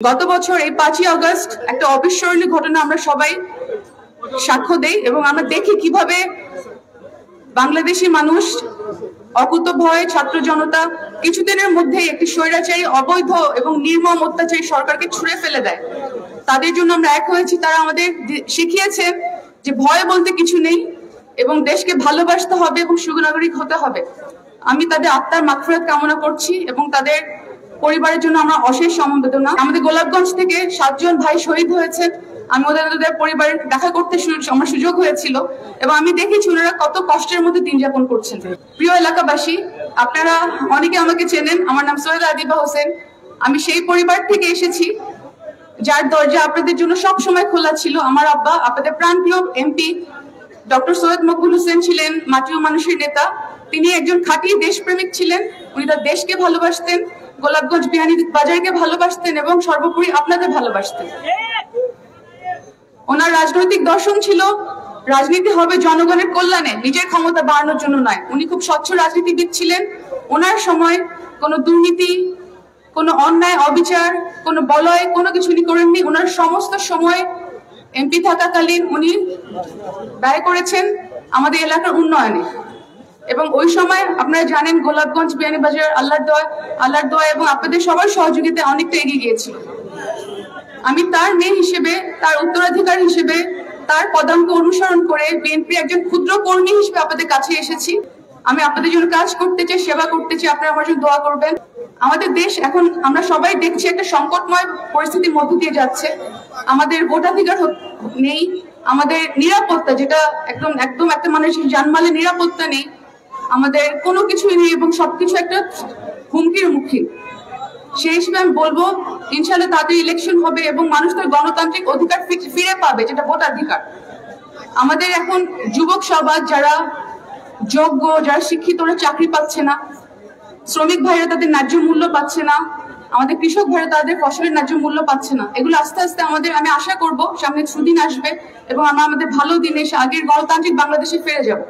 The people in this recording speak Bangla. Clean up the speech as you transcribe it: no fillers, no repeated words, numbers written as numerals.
গত বছর এই 5ই আগস্ট একটা অবিস্মরণীয় ঘটনা আমরা সবাই সাক্ষ্য দেই এবং আমরা দেখি কিভাবে বাংলাদেশি মানুষ অকুতোভয় ছাত্র জনতা কিছুদিনের মধ্যে একটি স্বৈরাচারী অবৈধ এবং নির্মম অত্যাচারী সরকারকে ছুঁড়ে ফেলে দেয়। তাদের জন্য আমরা এক হয়েছি। তারা আমাদের শিখিয়েছে যে ভয় বলতে কিছু নেই এবং দেশকে ভালোবাসতে হবে এবং সুনাগরিক হতে হবে। আমি তাদের আত্মার মাগফিরাত কামনা করছি এবং তাদের পরিবারের জন্য আমরা অশেষ সমবেদনা। আমাদের গোলাপগঞ্জ থেকে 7 জন ভাই শহীদ হয়েছেন। আমি ওদের পরিবারের দেখা করতে আমার সুযোগ হয়েছিল এবং আমি দেখেছি ওনারা কত কষ্টের মধ্যে দিন যাপন করছেন। প্রিয় এলাকাবাসী, আপনারা অনেকে আমাকে চেনেন। আমার নাম সৈয়দা আদিবা হোসেন। আমি সেই পরিবার থেকে এসেছি যার দরজা আপনাদের জন্য সব সময় খোলা ছিল। আমার আব্বা আপনাদের প্রাণপ্রিয় এমপি ডক্টর সৈয়দ মকবুল হোসেন ছিলেন মাটি ও মানুষের নেতা। তিনি একজন খাঁটি দেশপ্রেমিক ছিলেন। উনি তার দেশকে ভালোবাসতেন, গোলাপগঞ্জ বিহানি বাজারকে ভালোবাসতেন এবং সর্বোপরি আপনাদের ভালোবাসতেন। ওনার রাজনৈতিক দর্শন ছিল রাজনীতি হবে জনগণের কল্যাণে, নিজের ক্ষমতা বাড়ানোর জন্য নয়। উনি খুব স্বচ্ছ রাজনীতিবিদ ছিলেন। ওনার সময় কোনো দুর্নীতি, কোনো অন্যায় অবিচার, কোনো বলয় কোনো কিছু উনি করেননি। ওনার সমস্ত সময় এমপি থাকাকালীন উনি ব্যয় করেছেন আমাদের এলাকার উন্নয়নে। এবং ওই সময় আপনারা জানেন গোলাপগঞ্জ বিয়ানীবাজার আল্লাহর দোয়া এবং আপনাদের সবার সহযোগিতায় অনেকটা এগিয়ে গিয়েছিল। আমি তার মেয়ে হিসেবে, তার উত্তরাধিকার হিসেবে, তার পদাঙ্ক অনুসরণ করে বিএনপির একজন ক্ষুদ্র কর্মী হিসেবে আপনাদের কাছে এসেছি। আমি আপনাদের জন্য কাজ করতে চাই, সেবা করতে চাই। আপনারা আমার জন্য দোয়া করবেন। আমাদের দেশ এখন আমরা সবাই দেখছি একটা সংকটময় পরিস্থিতির মধ্য দিয়ে যাচ্ছে। আমাদের ভোটাধিকার নেই, আমাদের নিরাপত্তা যেটা একদম একটা মানুষের জানমালের নিরাপত্তা নেই, আমাদের কোনো কিছুই নেই এবং সবকিছু একটা হুমকির মুখে। সেই হিসেবে আমি বলবো ইনশাআল্লাহ তাদের ইলেকশন হবে এবং মানুষ তার গণতান্ত্রিক অধিকার ফিরে পাবে, যেটা ভোটাধিকার। আমাদের এখন যুবক সমাজ যারা যোগ্য, যারা শিক্ষিত, ওরা চাকরি পাচ্ছে না। শ্রমিক ভাইরা তাদের ন্যায্য মূল্য পাচ্ছে না। আমাদের কৃষক ভাইরা তাদের ফসলের ন্যায্য মূল্য পাচ্ছে না। এগুলো আস্তে আস্তে আমি আশা করব সামনে সুদিন আসবে এবং আমরা আমাদের ভালো দিনে আগের গণতান্ত্রিক বাংলাদেশে ফিরে যাব।